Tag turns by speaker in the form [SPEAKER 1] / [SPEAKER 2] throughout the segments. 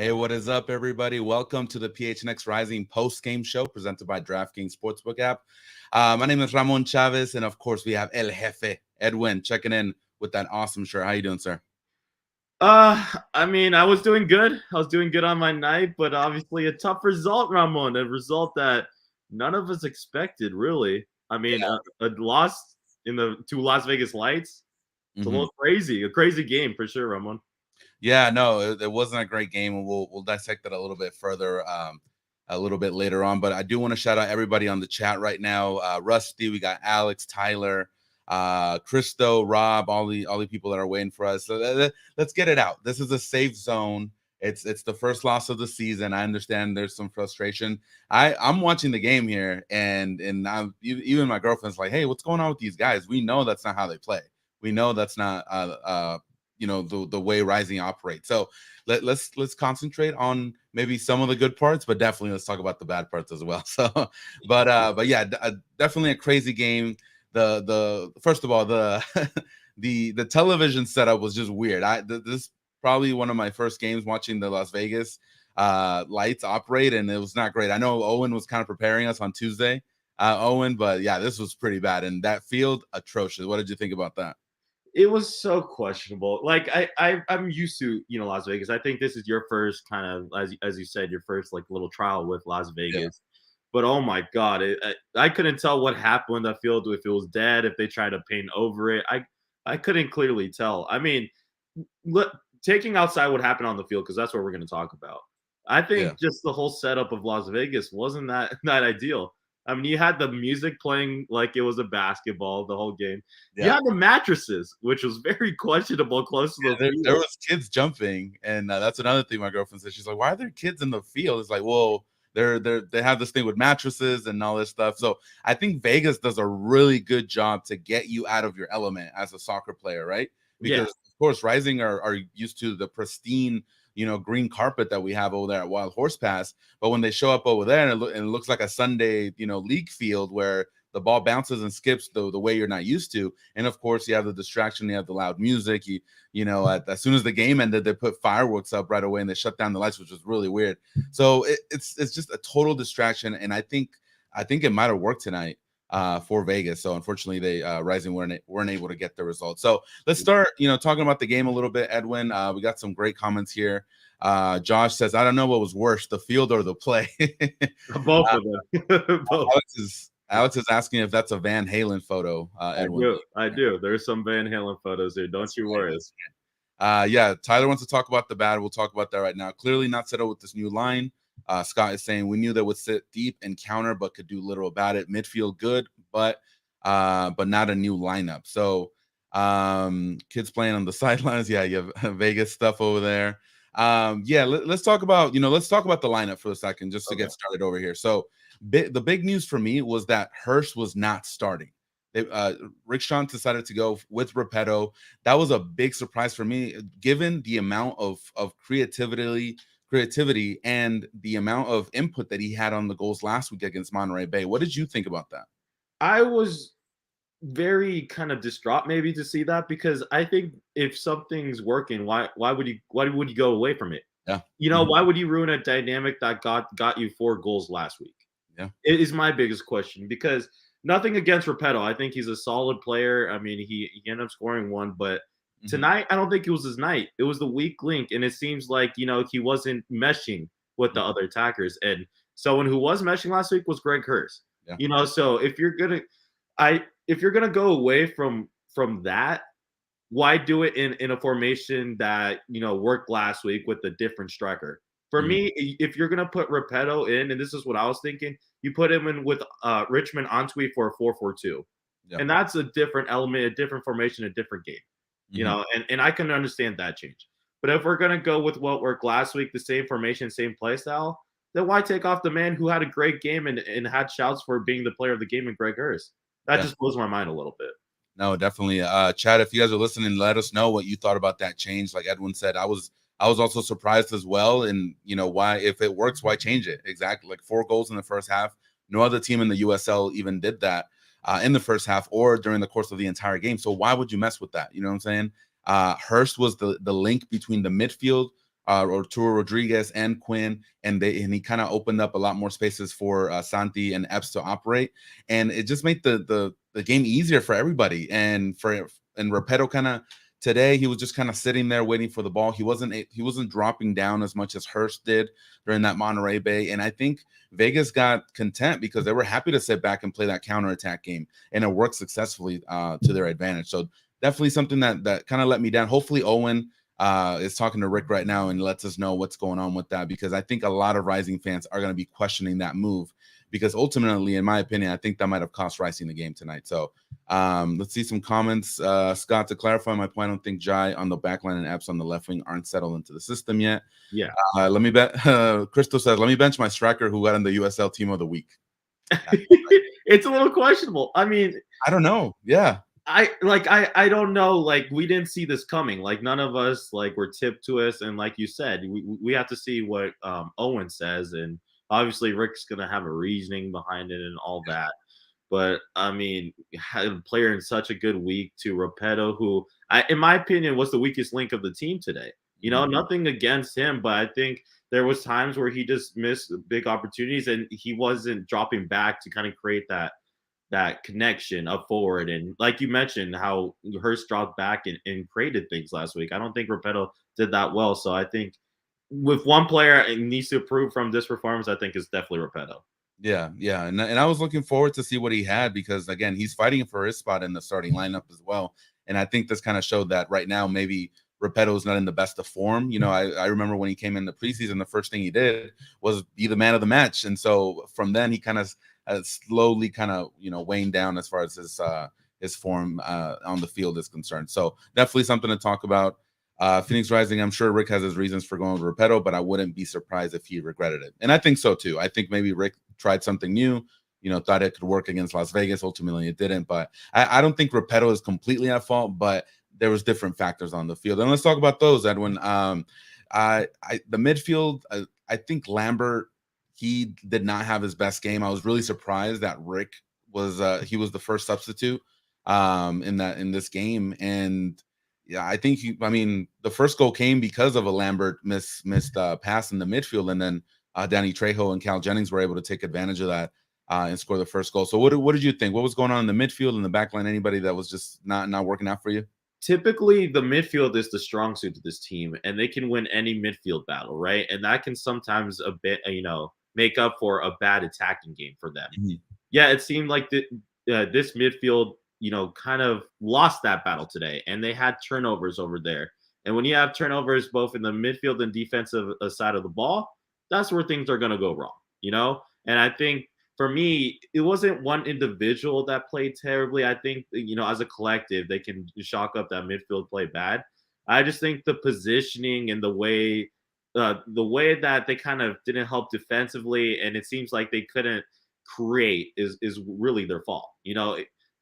[SPEAKER 1] Hey, what is up, everybody? Welcome to the PHNX Rising post-game show presented by DraftKings Sportsbook app. My name is Ramon Chavez, and of course, we have El Jefe, Edwin, checking in with that awesome shirt. How you doing, sir?
[SPEAKER 2] I was doing good. I was doing good on my night, but obviously a tough result, Ramon. A result that none of us expected, really. A loss in the two Las Vegas Lights. It's a
[SPEAKER 1] Mm-hmm.
[SPEAKER 2] little crazy. A crazy game for sure, Ramon.
[SPEAKER 1] Yeah, no, it wasn't a great game, and we'll dissect that a little bit further, a little bit later on. But I do want to shout out everybody on the chat right now. Rusty, we got Alex, Tyler, Christo, Rob, all the people that are waiting for us. So let's get it out. This is a safe zone. It's the first loss of the season. I understand there's some frustration. I'm watching the game here, and even my girlfriend's like, "Hey, what's going on with these guys? We know that's not how they play. We know that's not the way Rising operates. So let's concentrate on maybe some of the good parts, but definitely let's talk about the bad parts as well. So, but yeah, definitely a crazy game. The first of all, the the television setup was just weird. This is probably one of my first games watching the Las Vegas lights operate, and it was not great. I know Owen was kind of preparing us on Tuesday, Owen, but yeah, this was pretty bad, and that field atrocious. What did you think about that?
[SPEAKER 2] It was so questionable. Like I'm used to Las Vegas. I think this is your first kind of as you said your first like little trial with Las
[SPEAKER 1] Yeah.
[SPEAKER 2] Vegas. But oh my god, I couldn't tell what happened in the field if it was dead, if they tried to paint over it. I couldn't clearly tell. I mean, look, taking outside what happened on the field because that's what we're going to talk about. I
[SPEAKER 1] Yeah.
[SPEAKER 2] think just the whole setup of Las Vegas wasn't that ideal. I mean, you had the music playing like it was a basketball the whole game. You
[SPEAKER 1] Yeah.
[SPEAKER 2] had the mattresses, which was very questionable close to
[SPEAKER 1] Yeah,
[SPEAKER 2] the
[SPEAKER 1] there
[SPEAKER 2] field.
[SPEAKER 1] was kids jumping, and that's another thing my girlfriend said. She's like, "Why are there kids in the field?" It's like, well, they have this thing with mattresses and all this stuff. So I think Vegas does a really good job to get you out of your element as a soccer player, right?
[SPEAKER 2] Yeah,
[SPEAKER 1] Because of course, Rising are used to the pristine, green carpet that we have over there at Wild Horse Pass. But when they show up over there, and it looks like a Sunday, league field where the ball bounces and skips the way you're not used to. And of course, you have the distraction, you have the loud music, as soon as the game ended, they put fireworks up right away and they shut down the lights, which was really weird. So it's just a total distraction, and I think it might have worked tonight for Vegas. So unfortunately, they Rising weren't able to get the result. So let's start, talking about the game a little bit. Edwin, we got some great comments here. Josh says, "I don't know what was worse, the field or the play."
[SPEAKER 2] both of them. Both.
[SPEAKER 1] Alex is asking if that's a Van Halen photo,
[SPEAKER 2] I
[SPEAKER 1] Edwin.
[SPEAKER 2] do. I do. There's some Van Halen photos there. Don't
[SPEAKER 1] That's
[SPEAKER 2] you worry.
[SPEAKER 1] hilarious. Yeah, Tyler wants to talk about the bad. We'll talk about that right now. Clearly not settled with this new line. Scott is saying we knew they would sit deep and counter, but could do little about it. Midfield good, but not a new lineup. So kids playing on the sidelines. Yeah, you have Vegas stuff over there. Yeah, let's talk about let's talk about the lineup for a second just to
[SPEAKER 2] Okay.
[SPEAKER 1] get started over here. So the big news for me was that Hurst was not starting. Rick Sean decided to go with Repetto. That was a big surprise for me, given the amount of creativity and the amount of input that he had on the goals last week against Monterey Bay. What did you think about that?
[SPEAKER 2] I was very kind of distraught maybe to see that because I think if something's working, why would you go away from it?
[SPEAKER 1] Yeah.
[SPEAKER 2] Why would you ruin a dynamic that got you 4 goals last week?
[SPEAKER 1] Yeah.
[SPEAKER 2] It is my biggest question because nothing against Repetto. I think he's a solid player. I mean, he ended up scoring one, but
[SPEAKER 1] Mhm.
[SPEAKER 2] tonight I don't think it was his night. It was the weak link, and it seems like he wasn't meshing with the other attackers. And someone who was meshing last week was Greg Hurst.
[SPEAKER 1] Yeah.
[SPEAKER 2] So if you're gonna go away from that, why do it in a formation that worked last week with a different striker? For
[SPEAKER 1] Mhm.
[SPEAKER 2] me, if you're gonna put Repetto in, and this is what I was thinking, you put him in with Richmond Antwi for a 4-4-2,
[SPEAKER 1] Yeah.
[SPEAKER 2] and that's a different element, a different formation, a different game.
[SPEAKER 1] Mhm.
[SPEAKER 2] And I can understand that change. But if we're gonna go with what worked last week, the same formation, same play style, then why take off the man who had a great game and had shouts for being the player of the game in Greg Hurst? That
[SPEAKER 1] Yeah.
[SPEAKER 2] just blows my mind a little bit.
[SPEAKER 1] No, definitely. Chad, if you guys are listening, let us know what you thought about that change. Like Edwin said, I was also surprised as well. And why, if it works, why change it? Exactly. Like 4 goals in the first half. No other team in the USL even did that in the first half or during the course of the entire game. So why would you mess with that? You know what I'm saying? Hurst was the link between the midfield Arturo Rodriguez and Quinn, and he kind of opened up a lot more spaces for Santi and Epps to operate, and it just made the game easier for everybody. And Repetto kind of today, he was just kind of sitting there waiting for the ball. He wasn't dropping down as much as Hurst did during that Monterey Bay, and I think Vegas got content because they were happy to sit back and play that counterattack game, and it worked successfully to their advantage. So definitely something that kind of let me down. Hopefully Owen is talking to Rick right now and lets us know what's going on with that, because I think a lot of Rising fans are going to be questioning that move, because ultimately, in my opinion, I think that might have cost Rising the game tonight. So let's see some comments. Scott, to clarify my point, I don't think Jai on the back line and Epps on the left wing aren't settled into the system yet.
[SPEAKER 2] Yeah.
[SPEAKER 1] Let me bet. Crystal says, let me bench my striker who got in the USL team of the week.
[SPEAKER 2] It's a little questionable. I mean,
[SPEAKER 1] I don't know. Yeah.
[SPEAKER 2] I don't know. Like, we didn't see this coming. Like, none of us like were tipped to us. And like you said, we have to see what Owen says, and obviously Rick's gonna have a reasoning behind it and all that. But I mean, had a player in such a good week to Repetto, who in my opinion, was the weakest link of the team today. You know, nothing against him, but I think there was times where he just missed big opportunities, and he wasn't dropping back to kind of create that connection up forward. And like you mentioned, how Hurst dropped back and created things last week. I don't think Repetto did that well. So I think with one player it needs to improve from this performance, I think it's definitely Repetto.
[SPEAKER 1] Yeah, yeah, and I was looking forward to see what he had, because again, he's fighting for his spot in the starting lineup as well. And I think this kind of showed that right now maybe Repetto is not in the best of form. You know, I remember when he came in the preseason, the first thing he did was be the man of the match, and so from then he kind of slowly kind of weighing down as far as his form on the field is concerned. So definitely something to talk about. Phoenix Rising, I'm sure Rick has his reasons for going with Repetto, but I wouldn't be surprised if he regretted it. And I think so too. I think maybe Rick tried something new, thought it could work against Las Vegas. Ultimately, it didn't. But I don't think Repetto is completely at fault, but there was different factors on the field. And let's talk about those, Edwin. The midfield, I think Lambert, he did not have his best game. I was really surprised that Rick was he was the first substitute in this game. And yeah, I think the first goal came because of a Lambert missed pass in the midfield, and then Danny Trejo and Cal Jennings were able to take advantage of that and score the first goal. So what did you think? What was going on in the midfield and the back line? Anybody that was just not working out for you?
[SPEAKER 2] Typically, the midfield is the strong suit of this team, and they can win any midfield battle, right? And that can sometimes a bit, make up for a bad attacking game for them.
[SPEAKER 1] Mhm.
[SPEAKER 2] Yeah, it seemed like this midfield, kind of lost that battle today, and they had turnovers over there. And when you have turnovers both in the midfield and defensive side of the ball, that's where things are going to go wrong. And I think for me, it wasn't one individual that played terribly. I think, as a collective, they can chalk up that midfield play bad. I just think the positioning and the way that they kind of didn't help defensively, and it seems like they couldn't create is really their fault.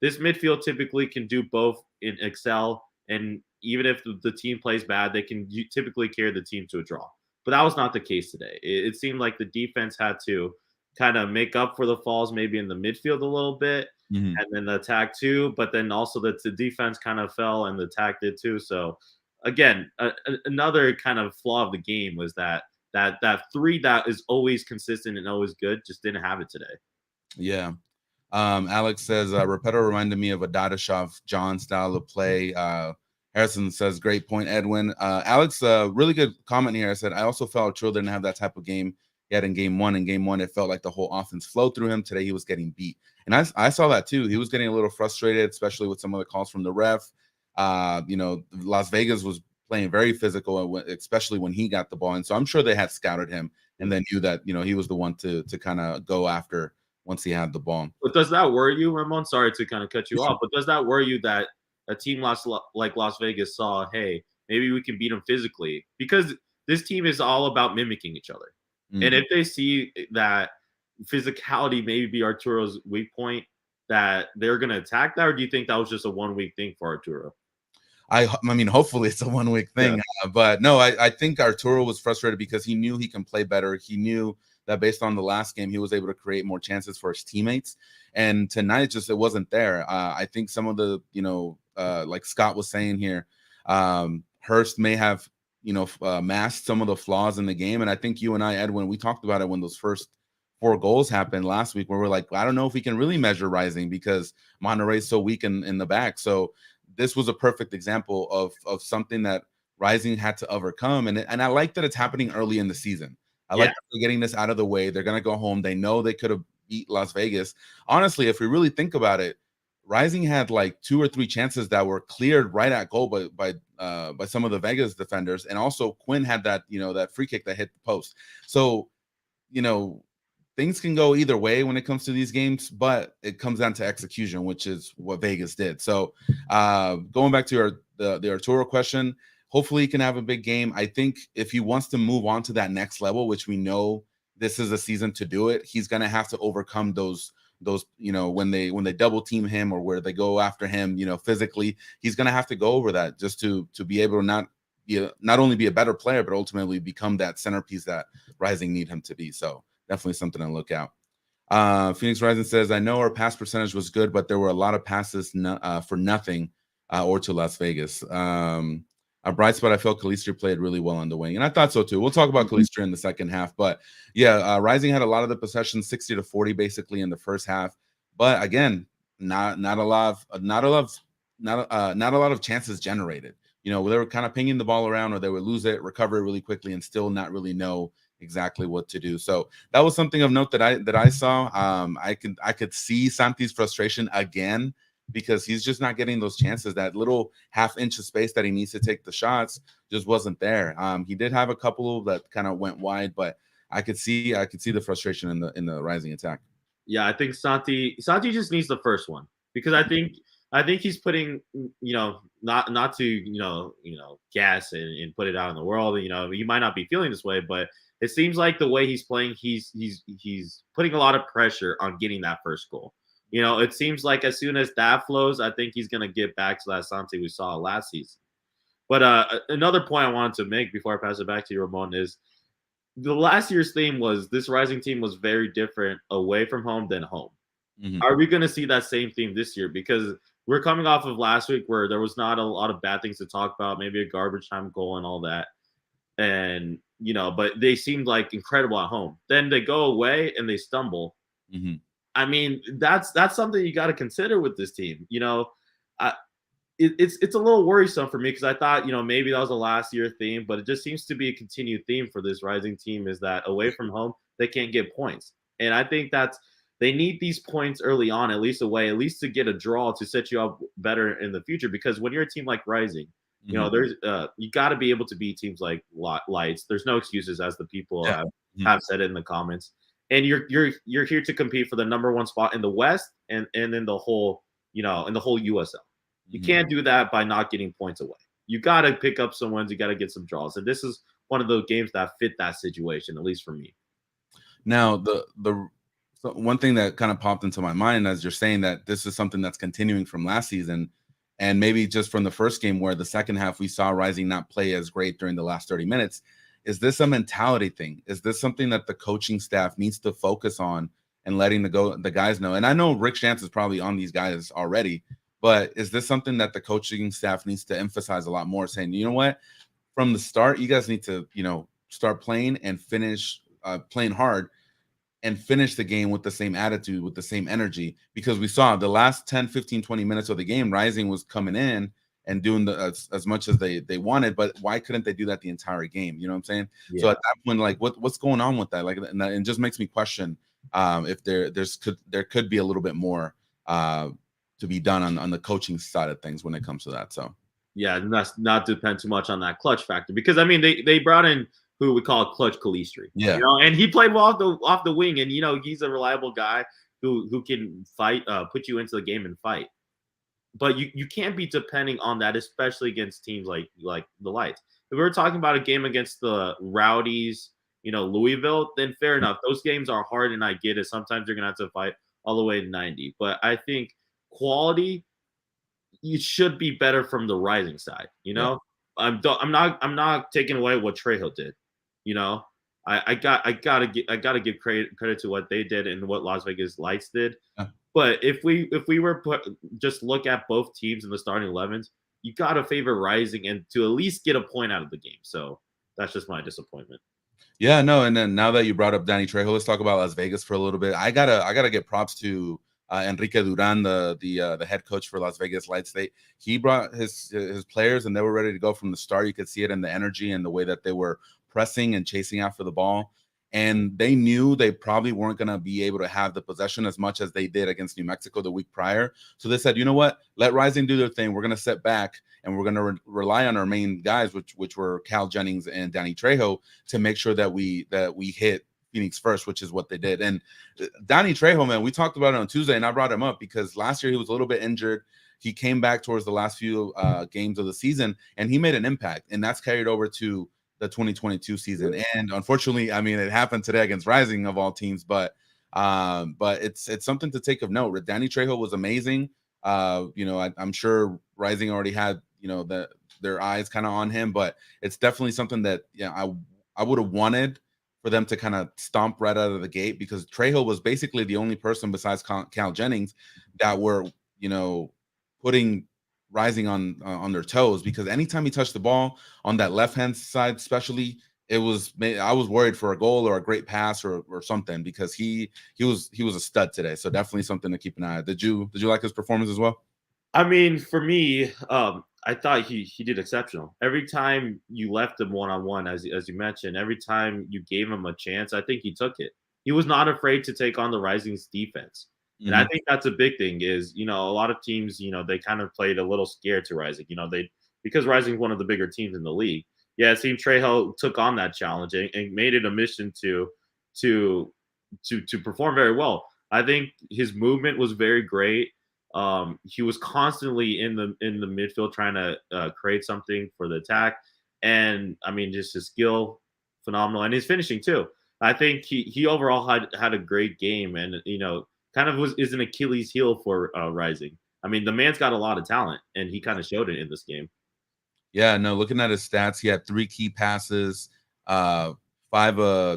[SPEAKER 2] This midfield typically can do both in excel, and even if the team plays bad, they can typically carry the team to a draw. But that was not the case today. It seemed like the defense had to kind of make up for the falls maybe in the midfield a little bit,
[SPEAKER 1] Mhm.
[SPEAKER 2] and then the attack too. But then also that the defense kind of fell and the attack did too. So again, another kind of flaw of the game was that three that is always consistent and always good just didn't have it today.
[SPEAKER 1] Yeah. Alex says Repetto reminded me of a Dadashov John style of play. Harrison says, great point, Edwin. Alex, really good comment here. I said, I also felt Trill didn't have that type of game he had in game one. In game one, it felt like the whole offense flowed through him. Today, he was getting beat. And I saw that too. He was getting a little frustrated, especially with some of the calls from the ref. Las Vegas was playing very physical, especially when he got the ball. And so I'm sure they had scouted him and then knew that, he was the one to kind of go after once he had the ball.
[SPEAKER 2] But does that worry you, Ramon? Sorry to kind of cut you off, but does that worry you that a team like Las Vegas saw, hey, maybe we can beat them physically? Because this team is all about mimicking each other. And if they see that physicality maybe be Arturo's weak point, that they're going to attack that, or do you think that was just a 1 week thing for Arturo?
[SPEAKER 1] I mean, hopefully it's a 1 week thing, but no, I think Arturo was frustrated because he knew he can play better. He knew that based on the last game, he was able to create more chances for his teammates. And tonight, just it wasn't there. I think some of the, like Scott was saying here, Hurst may have masked some of the flaws in the game. And I think you and I, Edwin, we talked about it when those first 4 goals happened last week, where we're like, I don't know if we can really measure Rising because Monterrey's so weak in the back. So this was a perfect example of something that Rising had to overcome. And I like that it's happening early in the season. I like
[SPEAKER 2] Yeah,
[SPEAKER 1] that they're getting this out of the way. They're gonna go home. They know they could have beat Las Vegas. Honestly, if we really think about it, Rising had like 2 or 3 chances that were cleared right at goal by some of the Vegas defenders, and also Quinn had that free kick that hit the post. So you know things can go either way when it comes to these games, but it comes down to execution, which is what Vegas did. So going back to the Arturo question, hopefully he can have a big game. I think if he wants to move on to that next level, which we know this is a season to do it, he's going to have to overcome those when they double team him or where they go after him physically. He's going to have to go over that just to be able to not only be a better player, but ultimately become that centerpiece that Rising need him to be. So definitely something to look out. Phoenix Rising says, I know our pass percentage was good, but there were a lot of passes for nothing or to Las Vegas. A bright spot, I felt Calistri played really well on the wing, and I thought so too. We'll talk about Calistri in the second half, but yeah, Rising had a lot of the possession, 60-40 basically in the first half, but again, not a lot of chances generated. They were kind of pinging the ball around, or they would lose it, recover it really quickly, and still not really know exactly what to do. So that was something of note that I saw. I could see Santi's frustration again because he's just not getting those chances. That little half inch of space that he needs to take the shots just wasn't there. He did have a couple that kind of went wide, but I could see the frustration in the Rising attack.
[SPEAKER 2] yeah. I think Santi just needs the first one because I think he's putting not to gas and put it out in the world. You might not be feeling this way, but it seems like the way he's playing, he's putting a lot of pressure on getting that first goal. It seems like as soon as that flows, I think he's gonna get back to that Santi we saw last season. But another point I wanted to make before I pass it back to you, Ramon, is the last year's theme was this Rising team was very different away from home than home.
[SPEAKER 1] Mm-hmm.
[SPEAKER 2] Are we going to see that same theme this year? Because we're coming off of last week where there was not a lot of bad things to talk about, maybe a garbage time goal and all that. And, but they seemed like incredible at home. Then they go away and they stumble.
[SPEAKER 1] Mm-hmm.
[SPEAKER 2] I mean, that's something you got to consider with this team. It's a little worrisome for me because I thought, maybe that was a last year theme, but it just seems to be a continued theme for this Rising team is that away from home, they can't get points. And I think they need these points early on, at least away, at least to get a draw to set you up better in the future. Because when you're a team like Rising, there's you got to be able to beat teams like Lights. There's no excuses, as the people have said it in the comments. And you're here to compete for the number one spot in the West and in the whole in the whole USL. You can't do that by not getting points away. You got to pick up some wins. You got to get some draws. And this is one of those games that fit that situation, at least for me.
[SPEAKER 1] Now, so one thing that kind of popped into my mind as you're saying that this is something that's continuing from last season, and maybe just from the first game where the second half we saw Rising not play as great during the last 30 minutes. Is this a mentality thing? Is this something that the coaching staff needs to focus on and letting the guys know? And I know Rick Shantz is probably on these guys already, but is this something that the coaching staff needs to emphasize a lot more, saying, you know what, from the start, you guys need to, start playing and finish playing hard and finish the game with the same attitude, with the same energy, because we saw the last 10, 15, 20 minutes of the game, Rising was coming in and doing as much as they wanted, but why couldn't they do that the entire game? You know what I'm saying?
[SPEAKER 2] Yeah.
[SPEAKER 1] So at that point, like what's going on with that? Like, and it just makes me question if there could be a little bit more to be done on the coaching side of things when it comes to that. So
[SPEAKER 2] yeah, not depend too much on that clutch factor because I mean they brought in who we call Clutch Calistri, and he played well off the wing, and he's a reliable guy who can fight, put you into the game and fight. But you can't be depending on that, especially against teams like the Lights. If we were talking about a game against the Rowdies, Louisville, then fair enough. Those games are hard, and I get it. Sometimes you're gonna have to fight all the way to 90. But I think quality, you should be better from the Rising side.
[SPEAKER 1] Yeah.
[SPEAKER 2] I'm not taking away what Trejo did. I gotta give credit to what they did and what Las Vegas Lights did.
[SPEAKER 1] Yeah.
[SPEAKER 2] But if we were just look at both teams in the starting 11s, you got to favor Rising and to at least get a point out of the game. So that's just my disappointment.
[SPEAKER 1] Yeah, no, and then now that you brought up Danny Trejo, let's talk about Las Vegas for a little bit. I gotta get props to Enrique Duran, the head coach for Las Vegas Light State. He brought his players, and they were ready to go from the start. You could see it in the energy and the way that they were pressing and chasing after the ball. And they knew they probably weren't going to be able to have the possession as much as they did against New Mexico the week prior. So they said, you know what? Let Rising do their thing. We're going to sit back and we're going to rely on our main guys, which were Cal Jennings and Danny Trejo, to make sure that we hit Phoenix first, which is what they did. And Danny Trejo, man, we talked about it on Tuesday, and I brought him up because last year he was a little bit injured. He came back towards the last few games of the season, and he made an impact, and that's carried over to the 2022 season. And unfortunately, I mean, it happened today against Rising of all teams, but it's something to take of note. Danny Trejo was amazing. I'm sure Rising already had their eyes kind of on him, but it's definitely something that I would have wanted for them to kind of stomp right out of the gate, because Trejo was basically the only person besides Cal Jennings that were putting Rising on their toes, because anytime he touched the ball on that left hand side, especially, I was worried for a goal or a great pass or something, because he was a stud today. So definitely something to keep an eye on. Did you like his performance as well?
[SPEAKER 2] I mean, for me, I thought he did exceptional. Every time you left him one on one, as you mentioned, every time you gave him a chance, I think he took it. He was not afraid to take on the Rising's defense, and I think that's a big thing. Is a lot of teams, they kind of played a little scared to Rising. Because Rising's one of the bigger teams in the league. Yeah, it seemed Trejo took on that challenge and made it a mission to perform very well. I think his movement was very great. He was constantly in the midfield trying to create something for the attack, and I mean, just his skill, phenomenal, and his finishing too. I think he overall had a great game, and kind of is an Achilles heel for Rising. I mean, the man's got a lot of talent, and he kind of showed it in this game.
[SPEAKER 1] Yeah, no, looking at his stats, he had 3 key passes, 5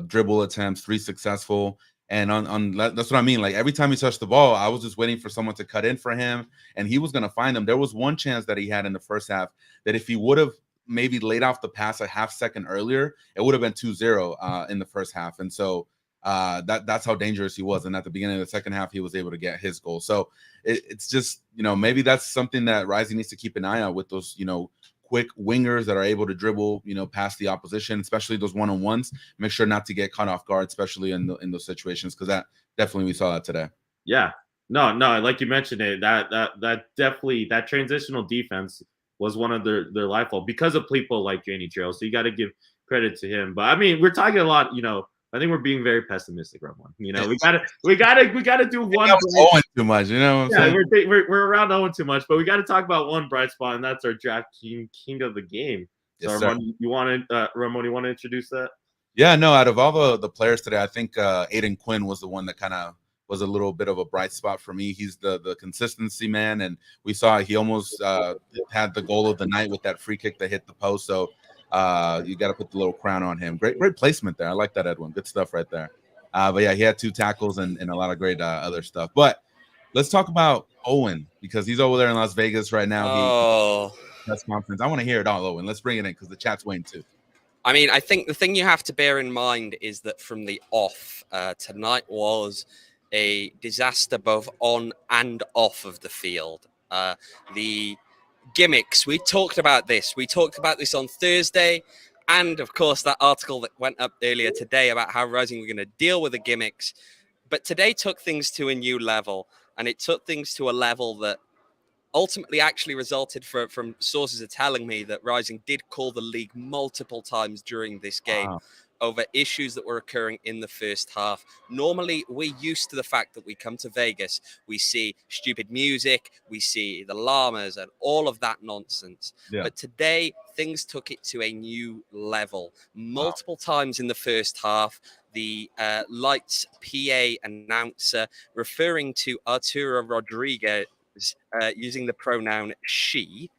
[SPEAKER 1] dribble attempts, 3 successful. And that's what I mean. Like, every time he touched the ball, I was just waiting for someone to cut in for him, and he was going to find them. There was one chance that he had in the first half that if he would have maybe laid off the pass a half second earlier, it would have been 2-0 in the first half. And so that's how dangerous he was. And at the beginning of the second half, he was able to get his goal. So it's just, maybe that's something that Rising needs to keep an eye on, with those, quick wingers that are able to dribble, past the opposition, especially those one-on-ones. Make sure not to get caught off guard, especially in those situations, because that definitely, we saw that today.
[SPEAKER 2] Yeah, no, like you mentioned it, that definitely, that transitional defense was one of their lifeline because of people like Danny Trejo. So you got to give credit to him. But I mean, we're talking a lot, I think we're being very pessimistic, Ramon. We gotta do one.
[SPEAKER 1] Owing too much, What I'm saying?
[SPEAKER 2] We're around owing too much, but we got to talk about one bright spot, and that's our draft king of the game. So,
[SPEAKER 1] Yes,
[SPEAKER 2] Ramon, you want to introduce that?
[SPEAKER 1] Yeah, no. Out of all the players today, I think Aiden Quinn was the one that kind of was a little bit of a bright spot for me. He's the consistency man, and we saw he almost had the goal of the night with that free kick that hit the post. So you got to put the little crown on him. Great placement there. I like that, Edwin. Good stuff right there. But yeah, he had 2 tackles and a lot of great other stuff. But let's talk about Owen, because he's over there in Las Vegas right now. Press conference. I want to hear it all, Owen. Let's bring it in, because the chat's waiting too.
[SPEAKER 3] I mean, I think the thing you have to bear in mind is that from the off, tonight was a disaster both on and off of the field. The gimmicks, we talked about this. We talked about this on Thursday. And of course, that article that went up earlier today about how Rising were going to deal with the gimmicks. But today took things to a new level. And it took things to a level that ultimately actually resulted from sources are telling me that Rising did call the league multiple times during this game over issues that were occurring in the first half. Normally, we're used to the fact that we come to Vegas, we see stupid music, we see the llamas and all of that nonsense. Yeah. But today, things took it to a new level. Multiple times in the first half, the Lights PA announcer referring to Arturo Rodriguez using the pronoun she,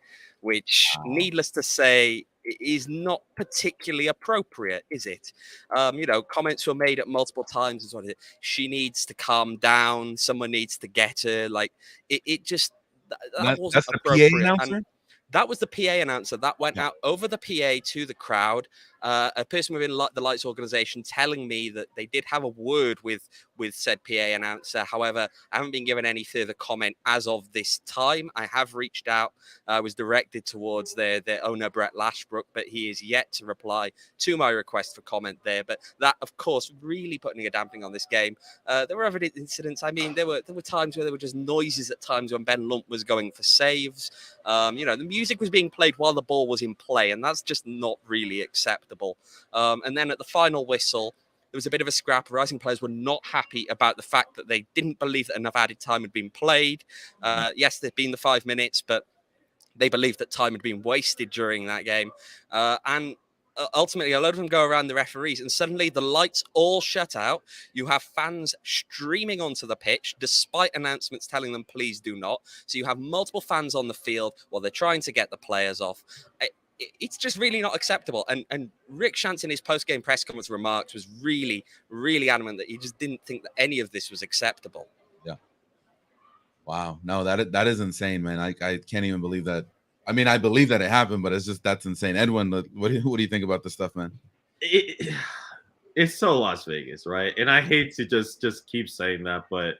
[SPEAKER 3] which, needless to say, is not particularly appropriate, is it? Comments were made at multiple times as well. She needs to calm down. Someone needs to get her. Like it just that wasn't appropriate.
[SPEAKER 1] PA announcer?
[SPEAKER 3] That was the PA announcer that went
[SPEAKER 1] Yeah.
[SPEAKER 3] out over the PA to the crowd. A person within the Lights organization telling me that they did have a word with said PA announcer. However, I haven't been given any further comment as of this time. I have reached out. I was directed towards their owner, Brett Lashbrook, but he is yet to reply to my request for comment there. But that, of course, really putting a dampening on this game. There were other incidents. I mean, there were times where there were just noises at times when Ben Lump was going for saves. The music was being played while the ball was in play, and that's just not really acceptable. And then at the final whistle, there was a bit of a scrap. Rising players were not happy about the fact that they didn't believe that enough added time had been played. Yes, there'd been the 5 minutes, but they believed that time had been wasted during that game. And ultimately, a load of them go around the referees, and suddenly the lights all shut out. You have fans streaming onto the pitch, despite announcements telling them, please do not. So you have multiple fans on the field while they're trying to get the players off. It's just really not acceptable. And Rick Shantz in his post-game press conference remarks was really, really adamant that he just didn't think that any of this was acceptable.
[SPEAKER 1] Yeah. Wow. No, that is insane, man. I can't even believe that. I mean, I believe that it happened, but it's just, that's insane. Edwin, what do you think about this stuff, man?
[SPEAKER 2] It's so Las Vegas, right? And I hate to just keep saying that, but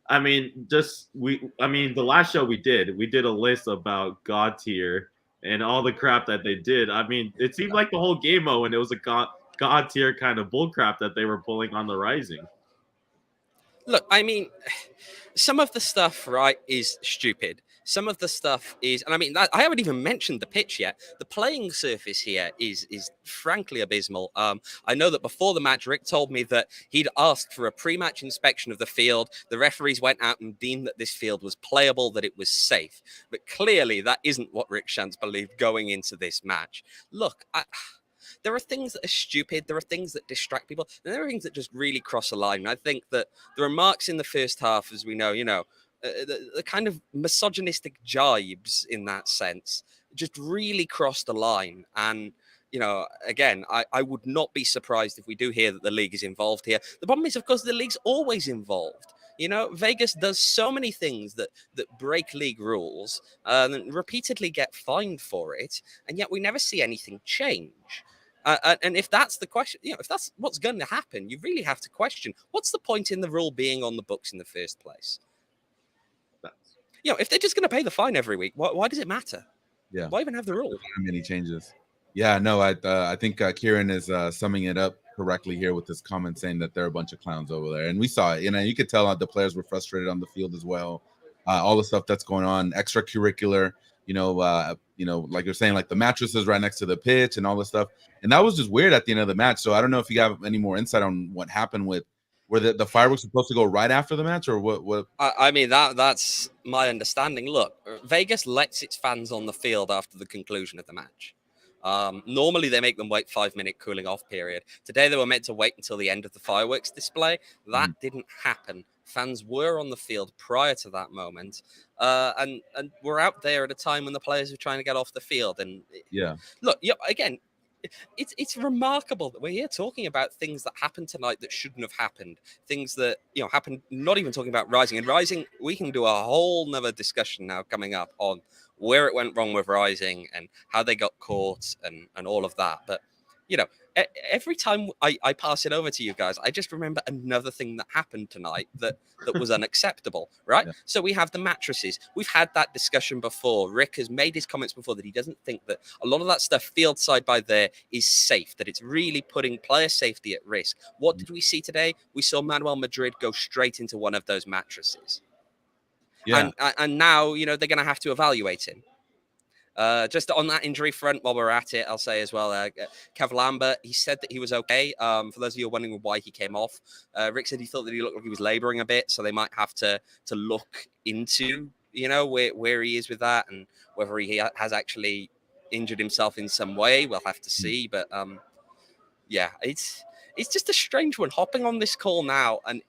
[SPEAKER 2] I mean, the last show we did a list about God tier and all the crap that they did. I mean, it seemed like the whole game, and it was a God tier kind of bull crap that they were pulling on the Rising.
[SPEAKER 3] Look, I mean, some of the stuff, right, is stupid. Some of the stuff is, and I mean, I haven't even mentioned the pitch yet. The playing surface here is frankly abysmal. I know that before the match, Rick told me that he'd asked for a pre-match inspection of the field. The referees went out and deemed that this field was playable, that it was safe. But clearly, that isn't what Rick Shantz believed going into this match. Look, there are things that are stupid. There are things that distract people. And there are things that just really cross a line. And I think that the remarks in the first half, as we know, the kind of misogynistic jibes in that sense just really crossed the line. And, again, I would not be surprised if we do hear that the league is involved here. The problem is, of course, the league's always involved. Vegas does so many things that break league rules and repeatedly get fined for it. And yet we never see anything change. And if that's the question, if that's what's going to happen, you really have to question, what's the point in the rule being on the books in the first place? If they're just going to pay the fine every week, why does it matter?
[SPEAKER 1] Yeah.
[SPEAKER 3] Why even have the rule?
[SPEAKER 1] Not many changes. Yeah, no, I think Kieran is summing it up correctly here with this comment saying that they're a bunch of clowns over there. And we saw it, you could tell the players were frustrated on the field as well. All the stuff that's going on, extracurricular, like you're saying, like the mattresses right next to the pitch and all this stuff. And that was just weird at the end of the match. So I don't know if you have any more insight on what happened with, were the fireworks supposed to go right after the match, or what?
[SPEAKER 3] I mean, that's my understanding. Look, Vegas lets its fans on the field after the conclusion of the match. Normally, they make them wait 5-minute cooling off period. Today, they were meant to wait until the end of the fireworks display. That didn't happen. Fans were on the field prior to that moment, and were out there at a time when the players were trying to get off the field. And look, again, it's remarkable that we're here talking about things that happened tonight that shouldn't have happened. Things that happened. Not even talking about Rising. And Rising, we can do a whole nother discussion now coming up on where it went wrong with Rising and how they got caught and all of that. But every time I pass it over to you guys, I just remember another thing that happened tonight that was unacceptable, right?
[SPEAKER 1] Yeah.
[SPEAKER 3] So we have the mattresses. We've had that discussion before. Rick has made his comments before that he doesn't think that a lot of that stuff field side by there is safe, that it's really putting player safety at risk. What did we see today? We saw Manuel Madrid go straight into one of those mattresses.
[SPEAKER 1] Yeah.
[SPEAKER 3] And now, they're going to have to evaluate him. Just on that injury front, while we're at it, I'll say as well, Kev Lambert, he said that he was okay. For those of you wondering why he came off, Rick said he thought that he looked like he was laboring a bit, so they might have to look into, where he is with that and whether he has actually injured himself in some way. We'll have to see. But yeah, it's just a strange one. Hopping on this call now, and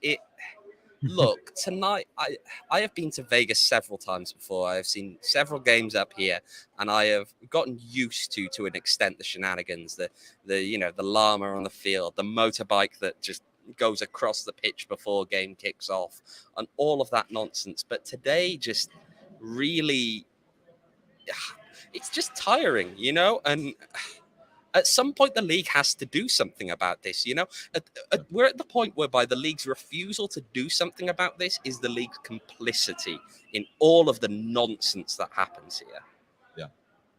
[SPEAKER 3] look, tonight I have been to Vegas several times before. I have seen several games up here, and I have gotten used to an extent the shenanigans, the llama on the field, the motorbike that just goes across the pitch before game kicks off, and all of that nonsense. But today just really it's just tiring, and at some point the league has to do something about this. We're at the point whereby the league's refusal to do something about this is the league's complicity in all of the nonsense that happens here.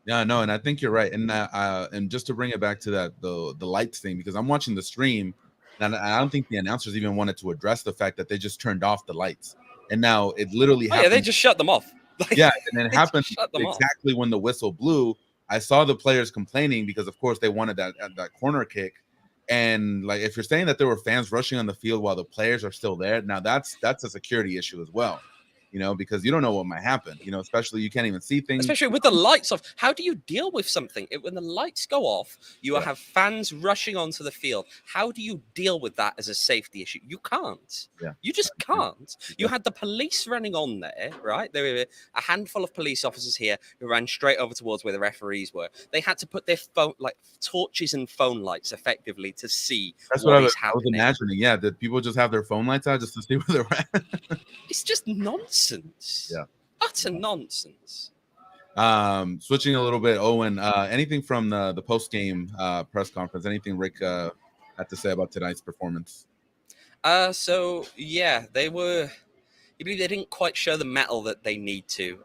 [SPEAKER 1] Yeah, no, and I think you're right. And just to bring it back to the lights thing, because I'm watching the stream, and I don't think the announcers even wanted to address the fact that they just turned off the lights, and now it literally
[SPEAKER 3] Oh
[SPEAKER 1] happened.
[SPEAKER 3] yeah, they just shut them off.
[SPEAKER 1] Yeah, and it happened
[SPEAKER 3] off.
[SPEAKER 1] exactly when the whistle blew. I saw the players complaining because, of course, they wanted that corner kick. And like, if you're saying that there were fans rushing on the field while the players are still there, now that's a security issue as well. Because you don't know what might happen. Especially you can't even see things.
[SPEAKER 3] Especially with the lights off. How do you deal with something? When the lights go off, you have fans rushing onto the field. How do you deal with that as a safety issue? You can't.
[SPEAKER 1] Yeah.
[SPEAKER 3] You just can't. You had the police running on there, right? There were a handful of police officers here who ran straight over towards where the referees were. They had to put their phone, like torches and phone lights, effectively to see.
[SPEAKER 1] That's what I was imagining. Yeah, did people just have their phone lights out just to see where they're at?
[SPEAKER 3] It's just nonsense.
[SPEAKER 1] Yeah.
[SPEAKER 3] Utter nonsense.
[SPEAKER 1] Switching a little bit, Owen, anything from the post-game press conference, anything Rick had to say about tonight's performance?
[SPEAKER 3] So yeah, you believe they didn't quite show the mettle that they need to.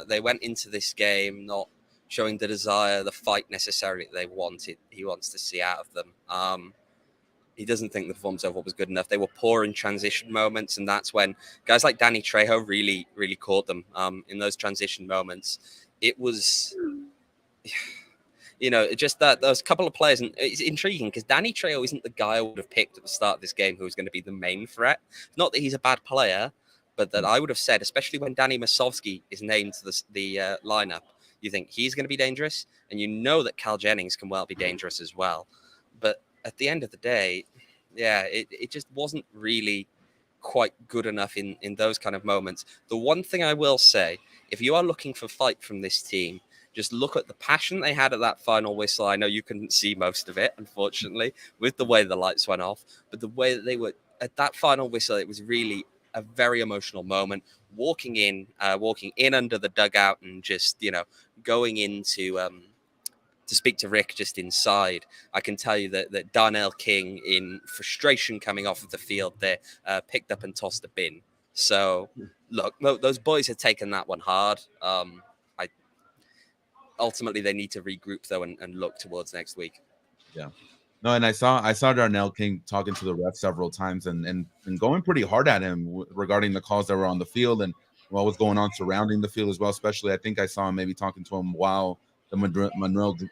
[SPEAKER 3] They went into this game not showing the desire, the fight necessarily that he wants to see out of them. He doesn't think the performance overall was good enough. They were poor in transition moments, and that's when guys like Danny Trejo really, really caught them in those transition moments. It was, just that those couple of players, and it's intriguing because Danny Trejo isn't the guy I would have picked at the start of this game who was going to be the main threat. Not that he's a bad player, but that I would have said, especially when Danny Masovsky is named to the lineup, you think he's going to be dangerous, and that Cal Jennings can well be dangerous as well. But at the end of the day, it just wasn't really quite good enough in those kind of moments. The one thing I will say, if you are looking for fight from this team, just look at the passion they had at that final whistle. I know you couldn't see most of it, unfortunately, with the way the lights went off, but the way that they were at that final whistle, it was really a very emotional moment. Walking in under the dugout and just, going into to speak to Rick just inside, I can tell you that Darnell King, in frustration coming off of the field there, picked up and tossed a bin. So, look, those boys had taken that one hard. Ultimately, they need to regroup, though, and look towards next week.
[SPEAKER 1] Yeah. No, and I saw Darnell King talking to the ref several times and going pretty hard at him regarding the calls that were on the field and what was going on surrounding the field as well. Especially, I think I saw him maybe talking to him while the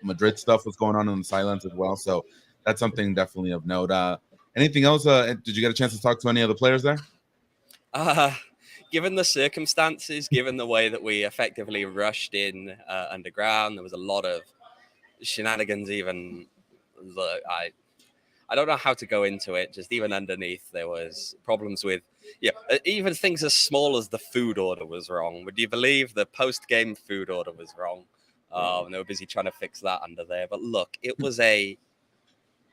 [SPEAKER 1] Madrid stuff was going on in the silence as well. So that's something definitely of note. Anything else? Did you get a chance to talk to any of the players there?
[SPEAKER 3] Given the circumstances, given the way that we effectively rushed in underground, there was a lot of shenanigans. Even look, I don't know how to go into it. Just even underneath, there was problems with, even things as small as the food order was wrong. Would you believe the post-game food order was wrong? And they were busy trying to fix that under there. But look, it was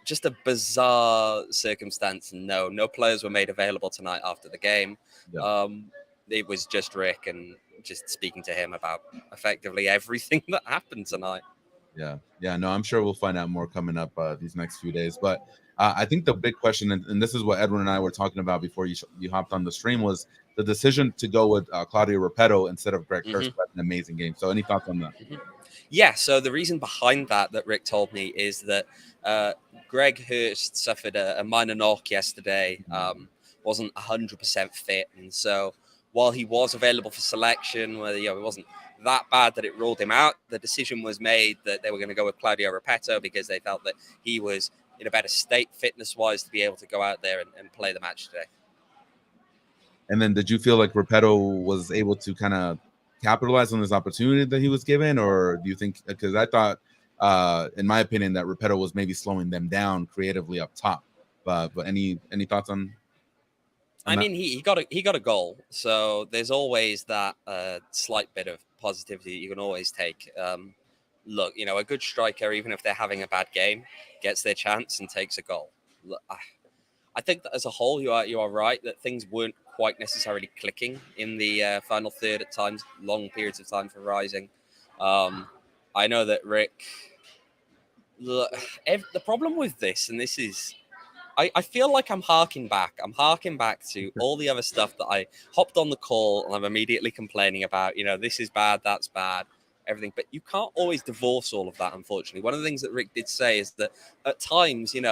[SPEAKER 3] just a bizarre circumstance. No players were made available tonight after the game. Yeah. It was just Rick and just speaking to him about effectively everything that happened tonight.
[SPEAKER 1] Yeah. No, I'm sure we'll find out more coming up these next few days. But I think the big question, and this is what Edwin and I were talking about before you hopped on the stream, was the decision to go with Claudio Repetto instead of Greg Hurst. An amazing game. So any thoughts on that?
[SPEAKER 3] Yeah, so the reason behind that Rick told me is that Greg Hurst suffered a minor knock yesterday, wasn't 100% fit. And so while he was available for selection, it wasn't that bad that it ruled him out, the decision was made that they were going to go with Claudio Repetto because they felt that he was in a better state fitness-wise to be able to go out there and play the match today.
[SPEAKER 1] And then did you feel like Repetto was able to kind of capitalize on this opportunity that he was given, or do you think, because I thought in my opinion that Repetto was maybe slowing them down creatively up top, but any thoughts on
[SPEAKER 3] I mean, he got a goal, so there's always that slight bit of positivity that you can always take. Look, a good striker, even if they're having a bad game, gets their chance and takes a goal. Look, I think that as a whole, you are right that things weren't quite necessarily clicking in the final third at times, long periods of time for Rising. I know that Rick. The problem with this, and this is, I feel like I'm harking back. I'm harking back to all the other stuff that I hopped on the call and I'm immediately complaining about. This is bad, that's bad, everything. But you can't always divorce all of that, unfortunately. One of the things that Rick did say is that at times, they're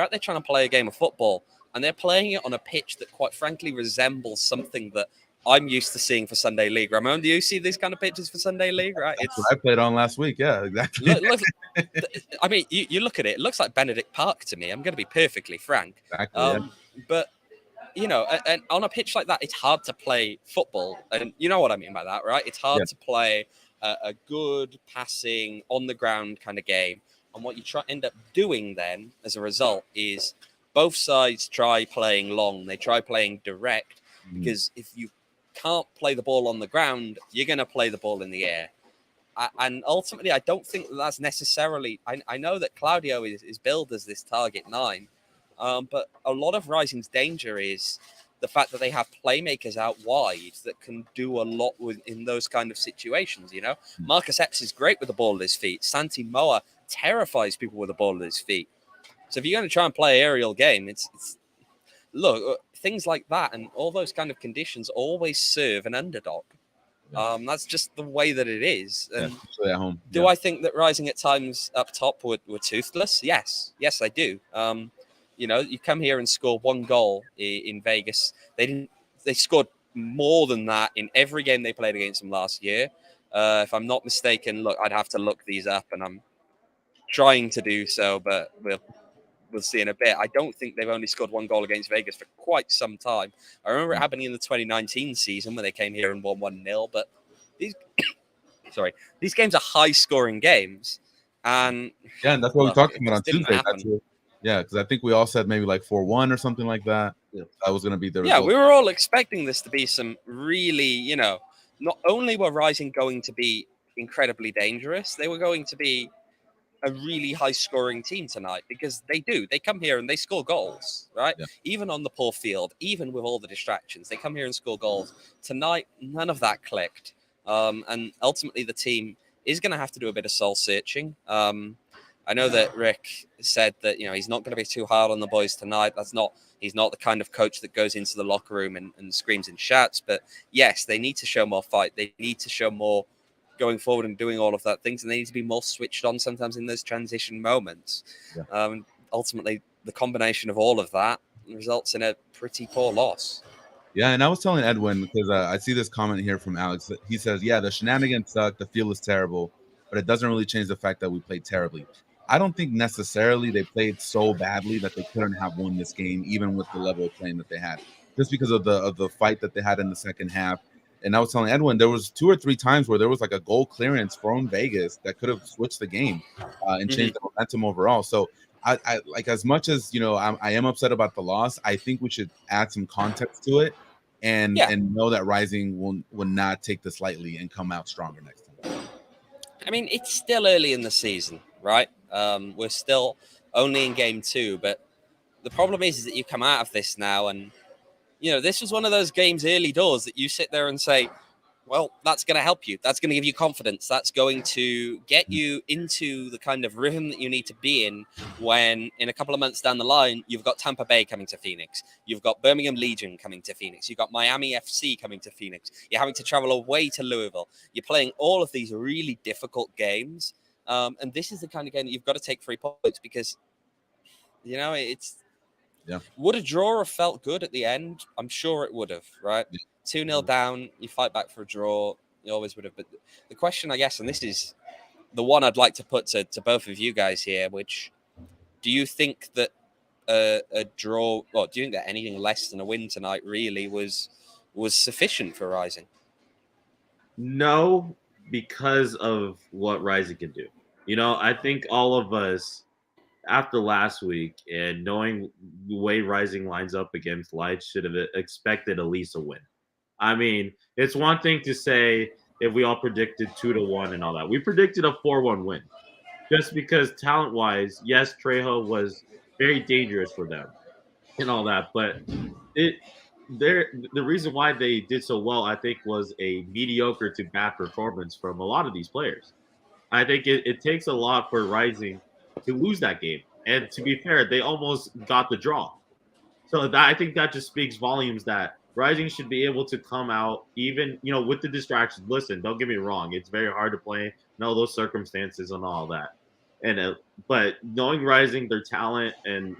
[SPEAKER 3] out there trying to play a game of football and they're playing it on a pitch that quite frankly resembles something that I'm used to seeing for Sunday League. Ramon, do you see these kind of pitches for Sunday League? Right?
[SPEAKER 1] That's what I played on last week. Yeah, exactly.
[SPEAKER 3] Look, I mean, you look at it. It looks like Benedict Park to me. I'm going to be perfectly frank.
[SPEAKER 1] Exactly. Yeah.
[SPEAKER 3] But and on a pitch like that, it's hard to play football, and you know what I mean by that, right? It's hard to play a good passing on the ground kind of game. And what you end up doing then, as a result, is both sides try playing long. They try playing direct because if you can't play the ball on the ground, you're going to play the ball in the air. And ultimately, I don't think that's necessarily. I know that Claudio is billed as this target 9, but a lot of Rising's danger is the fact that they have playmakers out wide that can do a lot in those kind of situations. Marcus Epps is great with the ball at his feet. Santi Moa terrifies people with the ball at his feet. So if you're going to try and play an aerial game, it's look, things like that and all those kind of conditions always serve an underdog. That's just the way that it is. And
[SPEAKER 1] at home.
[SPEAKER 3] Do I think that Rising at times up top were toothless? Yes, I do. You come here and score 1 goal in Vegas. They scored more than that in every game they played against them last year. If I'm not mistaken, look, I'd have to look these up, and I'm trying to do so, but we'll see in a bit. I don't think they've only scored 1 goal against Vegas for quite some time. I remember it happening in the 2019 season when they came here and won 1-0. But these games are high-scoring games, and
[SPEAKER 1] and that's what we talked about on Tuesday. Because I think we all said maybe like 4-1 or something like that. Yeah. That was going to be the result.
[SPEAKER 3] We were all expecting this to be some really, not only were Rising going to be incredibly dangerous, they were going to be a really high-scoring team tonight, because they come here and they score goals, right? Yeah. Even on the poor field, even with all the distractions, they come here and score goals. Tonight, none of that clicked, and ultimately the team is going to have to do a bit of soul searching. I know that Rick said that he's not going to be too hard on the boys tonight. He's not the kind of coach that goes into the locker room and screams and shouts. But yes, they need to show more fight. They need to show more going forward and doing all of that things, and they need to be more switched on sometimes in those transition moments. Yeah. Ultimately, the combination of all of that results in a pretty poor loss.
[SPEAKER 1] Yeah, and I was telling Edwin, because I see this comment here from Alex. He says, the shenanigans suck, the field is terrible, but it doesn't really change the fact that we played terribly. I don't think necessarily they played so badly that they couldn't have won this game, even with the level of playing that they had, just because of the fight that they had in the second half. And I was telling Edwin, there was 2 or 3 times where there was like a goal clearance from Vegas that could have switched the game and changed the momentum overall. So I like, as much as I am upset about the loss, I think we should add some context to it and know that Rising will not take this lightly and come out stronger next time.
[SPEAKER 3] I mean, it's still early in the season, right? We're still only in game 2, but the problem is that you come out of this now and this was one of those games early doors that you sit there and say, well, that's going to help you. That's going to give you confidence. That's going to get you into the kind of rhythm that you need to be in when, in a couple of months down the line, you've got Tampa Bay coming to Phoenix. You've got Birmingham Legion coming to Phoenix. You've got Miami FC coming to Phoenix. You're having to travel away to Louisville. You're playing all of these really difficult games. And this is the kind of game that you've got to take 3 points because, it's... Yeah. Would a draw have felt good at the end? I'm sure it would have, right? 2-0 down, you fight back for a draw. You always would have. But the question, I guess, and this is the one I'd like to put to both of you guys here, which do you think that a draw, or do you think that anything less than a win tonight really was sufficient for Rising?
[SPEAKER 2] No, because of what Rising can do. I think all of us, after last week and knowing the way Rising lines up against Lights, should have expected at least a win. I mean, it's one thing to say if we all predicted 2-1 and all that. We predicted a 4-1 win just because talent-wise, yes, Trejo was very dangerous for them and all that. But the reason why they did so well, I think, was a mediocre to bad performance from a lot of these players. I think it takes a lot for Rising to lose that game. And to be fair, they almost got the draw. So I think that just speaks volumes that Rising should be able to come out even, with the distractions. Listen, don't get me wrong; it's very hard to play in all those circumstances and all that. And but knowing Rising, their talent, and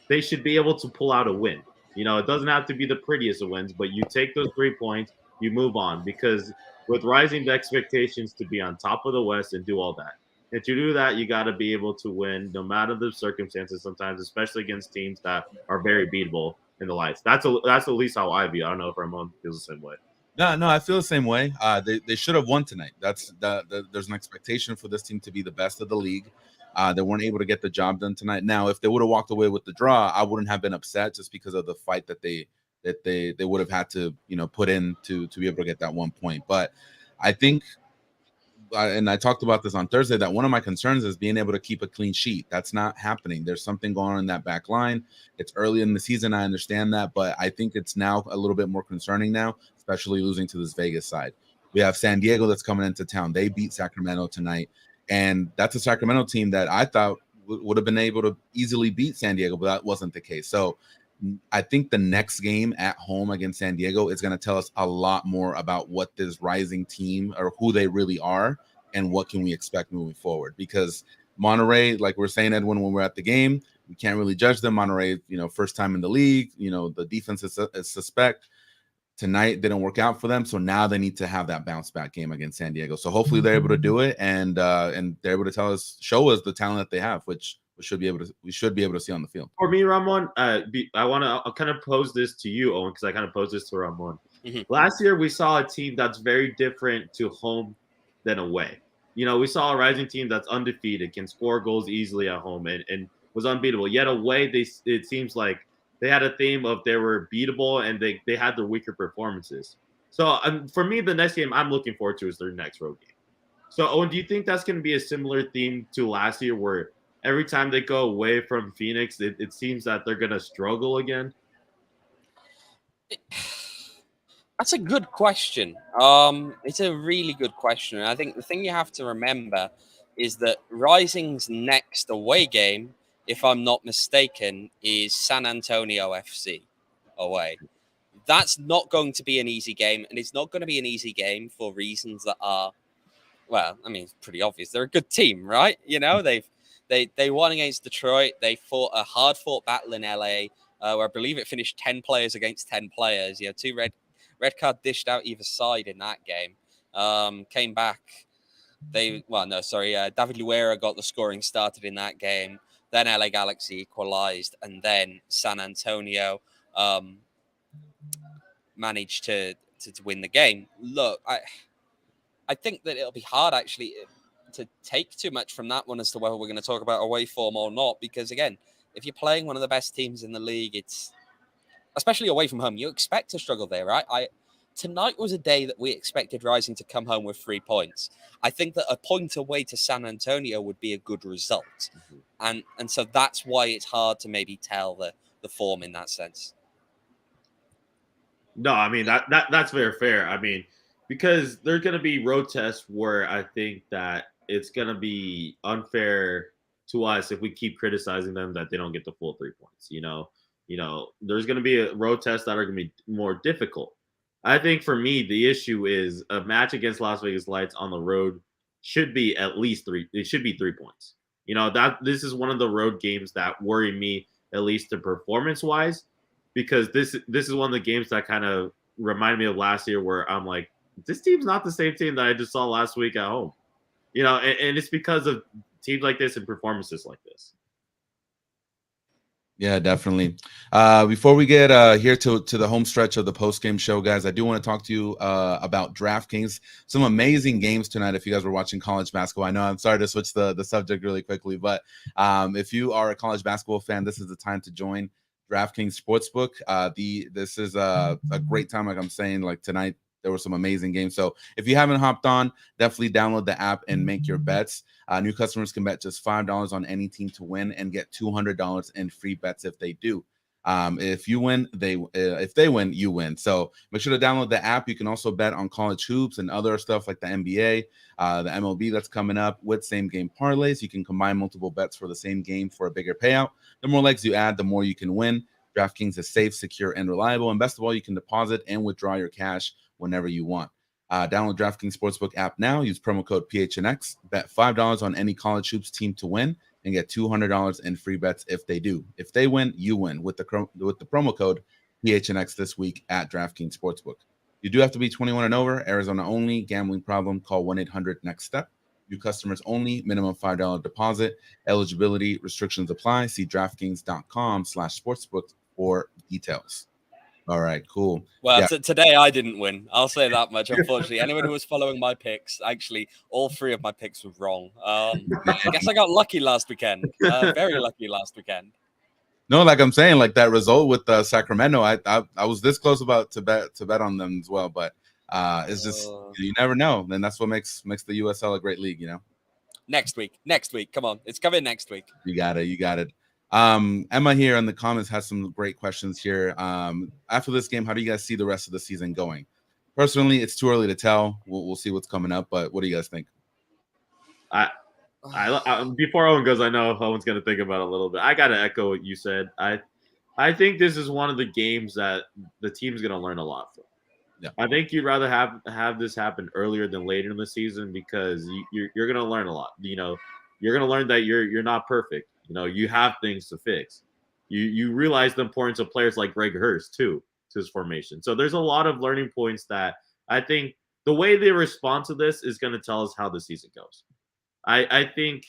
[SPEAKER 2] they should be able to pull out a win. It doesn't have to be the prettiest of wins, but you take those 3 points, you move on. Because with Rising, the expectations to be on top of the West and do all that. And to do that, you got to be able to win no matter the circumstances sometimes, especially against teams that are very beatable in the lights. That's at least how I view. I don't know if Ramon feels the same way.
[SPEAKER 1] No, I feel the same way. They should have won tonight. That's there's an expectation for this team to be the best of the league. They weren't able to get the job done tonight. Now, if they would have walked away with the draw, I wouldn't have been upset just because of the fight that they would have had to put in to be able to get that 1 point. But I think, and I talked about this on Thursday, that one of my concerns is being able to keep a clean sheet. That's not happening. There's something going on in that back line. It's early in the season. I understand that, but I think it's now a little bit more concerning now, especially losing to this Vegas side. We have San Diego that's coming into town. They beat Sacramento tonight, and that's a Sacramento team that I thought would have been able to easily beat San Diego, but that wasn't the case. So I think the next game at home against San Diego is going to tell us a lot more about what this Rising team or who they really are and what can we expect moving forward. Because Monterey, like we're saying, Edwin, when we're at the game, we can't really judge them. Monterey, first time in the league, the defense is suspect. Tonight didn't work out for them, so now they need to have that bounce back game against San Diego. So hopefully they're able to do it, and they're able to show us the talent that they have, which we should be able to see on the field.
[SPEAKER 2] For me, Ramon, I want to kind of pose this to you, Owen, because I kind of posed this to Ramon.
[SPEAKER 3] Mm-hmm.
[SPEAKER 2] Last year, we saw a team that's very different to home than away. We saw a Rising team that's undefeated, can score goals easily at home, and was unbeatable. Yet away, it seems like they had a theme of they were beatable and they had their weaker performances. So for me, the next game I'm looking forward to is their next road game. So Owen, do you think that's going to be a similar theme to last year, where every time they go away from Phoenix, it seems that they're going to struggle again?
[SPEAKER 3] That's a good question. It's a really good question. And I think the thing you have to remember is that Rising's next away game, if I'm not mistaken, is San Antonio FC away. That's not going to be an easy game, and it's not going to be an easy game for reasons that are, well, I mean, it's pretty obvious. They're a good team, right? They won against Detroit. They fought a hard-fought battle in LA, where I believe it finished 10 players against 10 players. Two red card dished out either side in that game. Came back. David Luera got the scoring started in that game. Then LA Galaxy equalized, and then San Antonio managed to win the game. Look, I think that it'll be hard actually to take too much from that one as to whether we're going to talk about away form or not. Because again, if you're playing one of the best teams in the league, it's especially away from home, you expect to struggle there, right? Tonight was a day that we expected Rising to come home with 3 points. I think that a point away to San Antonio would be a good result. Mm-hmm. And so that's why it's hard to maybe tell the form in that sense.
[SPEAKER 2] No, I mean, that's very fair. I mean, because there's going to be road tests where I think that it's going to be unfair to us if we keep criticizing them that they don't get the full 3 points. There's going to be road tests that are going to be more difficult. I think for me, the issue is a match against Las Vegas Lights on the road should be at least 3. It should be 3 points. That this is one of the road games that worry me, at least the performance wise, because this is one of the games that kind of remind me of last year, where I'm like, this team's not the same team that I just saw last week at home. And it's because of teams like this and performances like this.
[SPEAKER 1] Yeah, definitely. Before we get here to the home stretch of the post-game show, guys, I do want to talk to you about DraftKings. Some amazing games tonight if you guys were watching college basketball. I know I'm sorry to switch the subject really quickly, but if you are a college basketball fan, this is the time to join DraftKings Sportsbook. This is a great time, like I'm saying, like tonight. There were some amazing games. So if you haven't hopped on, definitely download the app and make your bets. New customers can bet just $5 on any team to win and get $200 in free bets if they do. If you win, if they win, you win. So make sure to download the app. You can also bet on college hoops and other stuff like the NBA, the MLB that's coming up with same game parlays. You can combine multiple bets for the same game for a bigger payout. The more legs you add, the more you can win. DraftKings is safe, secure, and reliable. And best of all, you can deposit and withdraw your cash whenever you want. Download DraftKings Sportsbook app now. Use promo code PHNX. Bet $5 on any college hoops team to win and get $200 in free bets if they do. If they win, you win with the promo code PHNX this week at DraftKings Sportsbook. You do have to be 21 and over. Arizona only. Gambling problem? Call 1-800-NEXT-STEP. New customers only. Minimum $5 deposit. Eligibility restrictions apply. See DraftKings.com/sportsbook for details. All right, cool.
[SPEAKER 3] Well,
[SPEAKER 1] Yeah.
[SPEAKER 3] today I didn't win. I'll say that much. Unfortunately, anyone who was following my picks, actually, all 3 of my picks were wrong. I guess I got lucky last weekend. Very lucky last weekend.
[SPEAKER 1] No, like I'm saying, like that result with Sacramento, I was this close about to bet on them as well, but it's just you never know. Then that's what makes the USL a great league, you know.
[SPEAKER 3] Next week, come on, it's coming next week.
[SPEAKER 1] You got it. Emma here in the comments has some great questions here. After this game, how do you guys see the rest of the season going? Personally, it's too early to tell. We'll see what's coming up, but what do you guys think?
[SPEAKER 2] I before Owen goes, I know Owen's going to think about it a little bit. I got to echo what you said. I think this is one of the games that the team's going to learn a lot from. Yeah. I think you'd rather have this happen earlier than later in the season because you're going to learn a lot. You know, you're going to learn that you're not perfect. You know, you have things to fix. You realize the importance of players like Greg Hurst too to his formation. So there's a lot of learning points that I think the way they respond to this is going to tell us how the season goes. I think,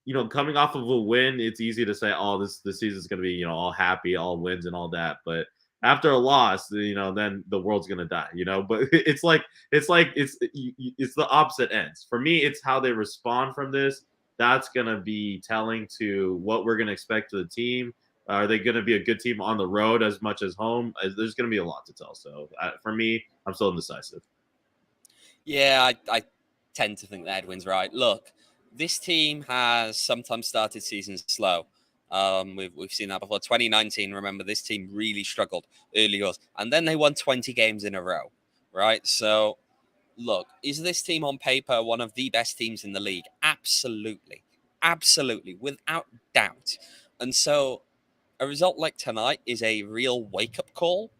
[SPEAKER 2] you know, coming off of a win, it's easy to say, oh, this season's going to be, you know, all happy, all wins and all that. But after a loss, you know, then the world's going to die, you know. But it's the opposite ends. For me, it's how they respond from this. That's going to be telling to what we're going to expect to the team. Are they going to be a good team on the road as much as home? There's going to be a lot to tell. So for me, I'm still indecisive.
[SPEAKER 3] Yeah, I tend to think that Edwin's right. Look, this team has sometimes started seasons slow. We've seen that before. 2019, remember, this team really struggled early on, and then they won 20 games in a row, right? So, look, is this team on paper one of the best teams in the league? Absolutely, without doubt. And so, a result like tonight is a real wake-up call,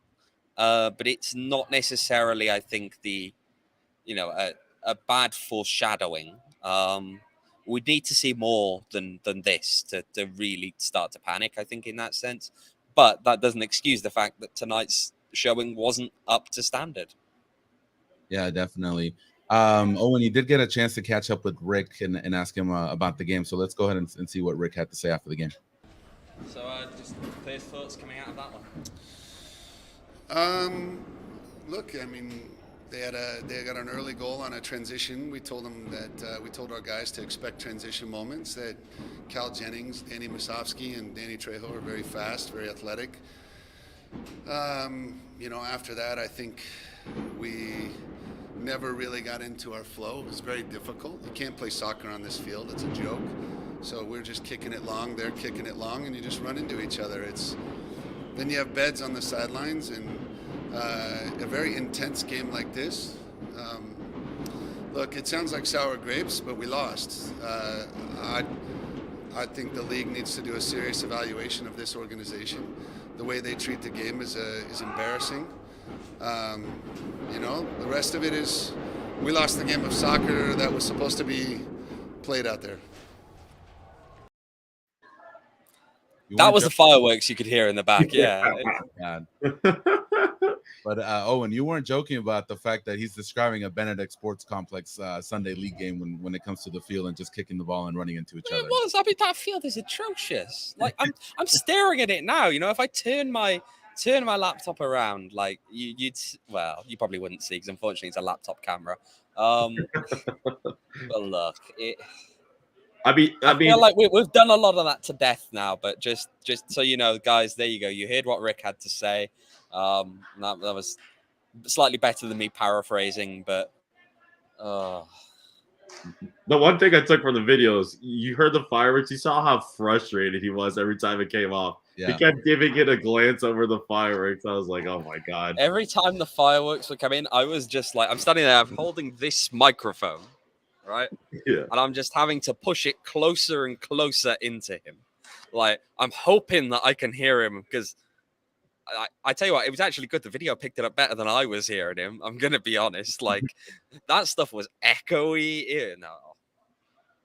[SPEAKER 3] but it's not necessarily, I think, a bad foreshadowing. We need to see more than this to really start to panic, I think, in that sense. But that doesn't excuse the fact that tonight's showing wasn't up to standard.
[SPEAKER 1] Yeah, definitely. Owen, you did get a chance to catch up with Rick and ask him about the game. So let's go ahead and see what Rick had to say after the game.
[SPEAKER 3] So just first thoughts coming out of that one?
[SPEAKER 4] Look, I mean, they got an early goal on a transition. We told them that we told our guys to expect transition moments. That Cal Jennings, Danny Musovsky, and Danny Trejo are very fast, very athletic. You know, after that, I think we never really got into our flow. It was very difficult. You can't play soccer on this field. It's a joke. So we're just kicking it long. They're kicking it long, and you just run into each other. Then you have beds on the sidelines and. A very intense game like this. Look, it sounds like sour grapes, but we lost. I think the league needs to do a serious evaluation of this organization. The way they treat the game is embarrassing. You know, the rest of it is we lost the game of soccer that was supposed to be played out there.
[SPEAKER 3] That was the fireworks you could hear in the back. Yeah.
[SPEAKER 1] But Owen, you weren't joking about the fact that he's describing a Benedict Sports Complex Sunday League game when it comes to the field and just kicking the ball and running into each other.
[SPEAKER 3] It was. I mean, that field is atrocious. Like I'm staring at it now. You know, if I turn my laptop around, like you probably wouldn't see because unfortunately it's a laptop camera. But look, I feel like we've done a lot of that to death now, but just so you know, guys, there you go. You heard what Rick had to say. That was slightly better than me paraphrasing, but
[SPEAKER 2] The one thing I took from the videos, you heard the fireworks. You saw how frustrated he was every time it came off. He
[SPEAKER 1] Yeah.
[SPEAKER 2] kept giving it a glance over the fireworks. I was like, oh my God.
[SPEAKER 3] Every time the fireworks would come in, I was just like, I'm standing there, I'm holding this microphone, right?
[SPEAKER 2] Yeah.
[SPEAKER 3] And I'm just having to push it closer and closer into him. Like, I'm hoping that I can hear him because I tell you what, it was actually good. The video picked it up better than I was hearing him. I'm going to be honest. Like, that stuff was echoey. Ew, no.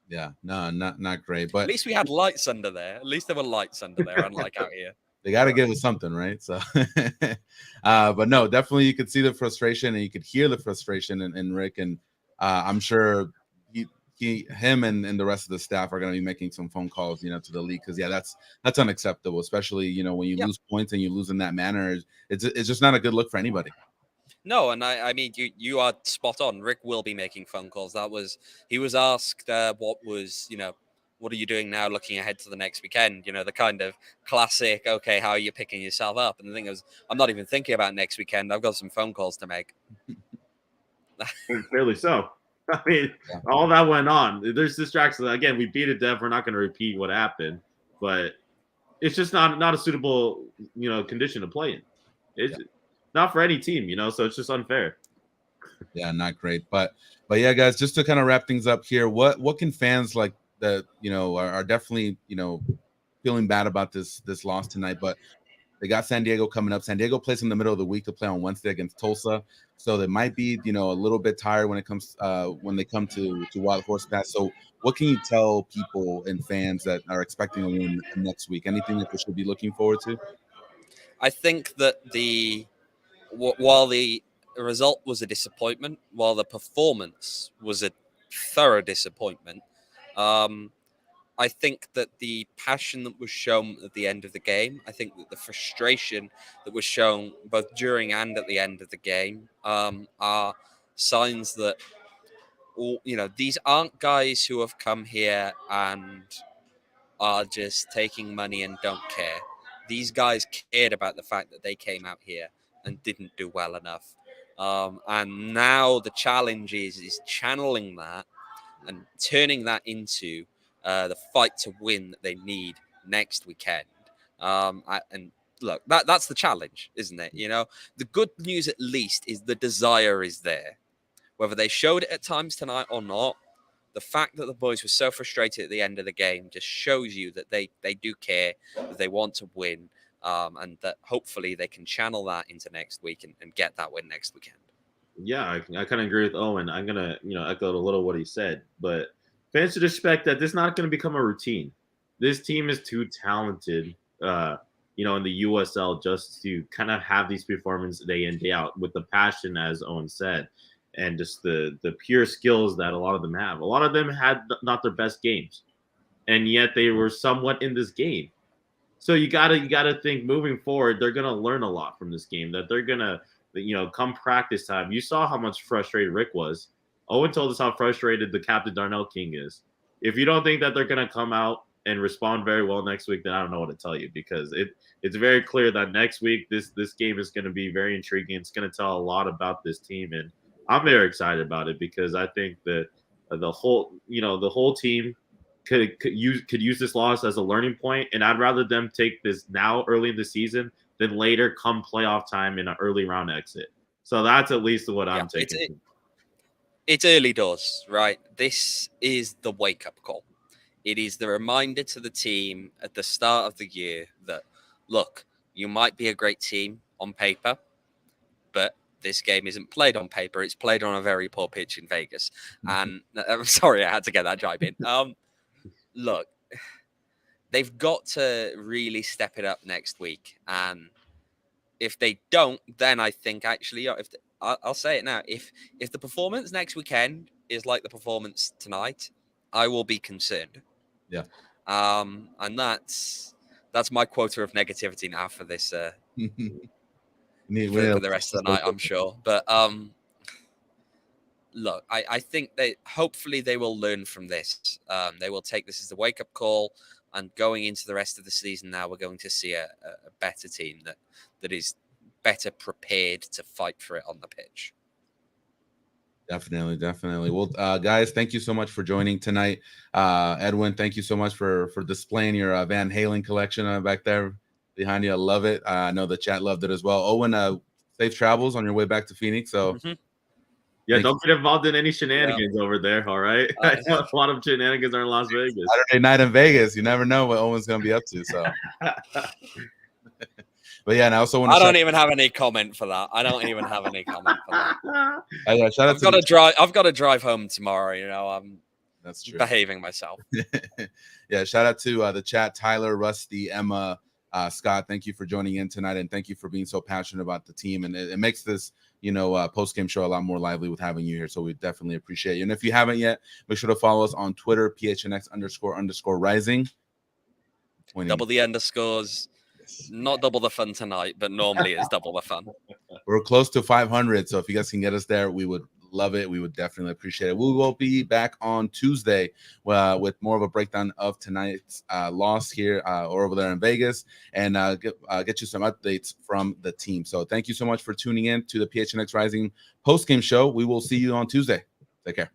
[SPEAKER 1] Yeah, no, not great.
[SPEAKER 3] At
[SPEAKER 1] But
[SPEAKER 3] least we had lights under there. At least there were lights under there, unlike out here.
[SPEAKER 1] they got to give us something, right? So, but no, definitely you could see the frustration and you could hear the frustration in Rick, and I'm sure him and the rest of the staff are going to be making some phone calls, to the league, because that's unacceptable, especially when you lose points and you lose in that manner. It's just not a good look for anybody.
[SPEAKER 3] No, and I mean you are spot on. Rick will be making phone calls. He was asked what are you doing now looking ahead to the next weekend? The kind of classic, okay, how are you picking yourself up? And the thing is, I'm not even thinking about next weekend. I've got some phone calls to make.
[SPEAKER 2] Fairly so. I mean, all that went on. There's distractions. Again, we beat it deaf. We're not going to repeat what happened, but it's just not a suitable, condition to play in. It's not for any team, so it's just unfair.
[SPEAKER 1] Yeah, not great. But yeah, guys, just to kind of wrap things up here, what can fans like that, are definitely, feeling bad about this loss tonight, but they got San Diego coming up. San Diego plays in the middle of the week to play on Wednesday against Tulsa. So they might be, a little bit tired when they come to Wild Horse Pass. So what can you tell people and fans that are expecting a win next week? Anything that they should be looking forward to?
[SPEAKER 3] I think that while the result was a disappointment, while the performance was a thorough disappointment, I think that the passion that was shown at the end of the game, I think that the frustration that was shown both during and at the end of the game are signs that these aren't guys who have come here and are just taking money and don't care. These guys cared about the fact that they came out here and didn't do well enough. And now the challenge is channeling that and turning that into the fight to win that they need next weekend. And look, that's the challenge, isn't it? The good news at least is the desire is there. Whether they showed it at times tonight or not, the fact that the boys were so frustrated at the end of the game just shows you that they do care, that they want to win, and that hopefully they can channel that into next week and get that win next weekend.
[SPEAKER 2] Yeah, I kind of agree with Owen. I'm gonna, echo a little what he said, but fans should expect that this is not going to become a routine. This team is too talented, in the USL just to kind of have these performances day in, day out with the passion, as Owen said, and just the pure skills that a lot of them have. A lot of them had not their best games, and yet they were somewhat in this game. So you gotta think moving forward, they're gonna learn a lot from this game. That they're gonna, come practice time. You saw how much frustrated Rick was. Owen told us how frustrated the captain Darnell King is. If you don't think that they're gonna come out and respond very well next week, then I don't know what to tell you, because it's very clear that next week this game is going to be very intriguing. It's going to tell a lot about this team, and I'm very excited about it because I think that the whole team could use this loss as a learning point, and I'd rather them take this now early in the season than later come playoff time in an early round exit. So that's at least what I'm taking.
[SPEAKER 3] It's early doors, right? This is the wake-up call. It is the reminder to the team at the start of the year that, look, you might be a great team on paper, but this game isn't played on paper. It's played on a very poor pitch in Vegas. And I'm sorry, I had to get that jibe in. Look, they've got to really step it up next week. And if they don't, then I think actually, I'll say it now. If the performance next weekend is like the performance tonight, I will be concerned.
[SPEAKER 1] Yeah.
[SPEAKER 3] And that's my quota of negativity now for this for the rest of the night, I'm sure. But look, I think hopefully they will learn from this. They will take this as a wake-up call, and going into the rest of the season now, we're going to see a better team that is better prepared to fight for it on the pitch.
[SPEAKER 1] Definitely. Well, guys, thank you so much for joining tonight. Edwin, thank you so much for displaying your Van Halen collection back there behind you. I love it. I know the chat loved it as well. Owen, safe travels on your way back to Phoenix. So
[SPEAKER 2] yeah, don't get involved in any shenanigans over there. All right, I know a lot of shenanigans are in Las Vegas.
[SPEAKER 1] Saturday night in Vegas, you never know what Owen's gonna be up to. So. But yeah, and I also want to.
[SPEAKER 3] I don't even have any comment for that.
[SPEAKER 1] Shout out
[SPEAKER 3] I've got to drive home tomorrow. You know, I'm
[SPEAKER 1] that's true.
[SPEAKER 3] Behaving myself.
[SPEAKER 1] Yeah, shout out to the chat, Tyler, Rusty, Emma, Scott. Thank you for joining in tonight, and thank you for being so passionate about the team. And it makes this, post game show a lot more lively with having you here. So we definitely appreciate you. And if you haven't yet, make sure to follow us on Twitter, PHNX__rising.
[SPEAKER 3] Double the underscores. Not double the fun tonight, but normally it's double the fun.
[SPEAKER 1] We're close to 500, so if you guys can get us there, we would love it. We would definitely appreciate it. We will be back on Tuesday with more of a breakdown of tonight's loss here or over there in Vegas, and get you some updates from the team. So thank you so much for tuning in to the PHNX Rising post-game show. We will see you on Tuesday. Take care.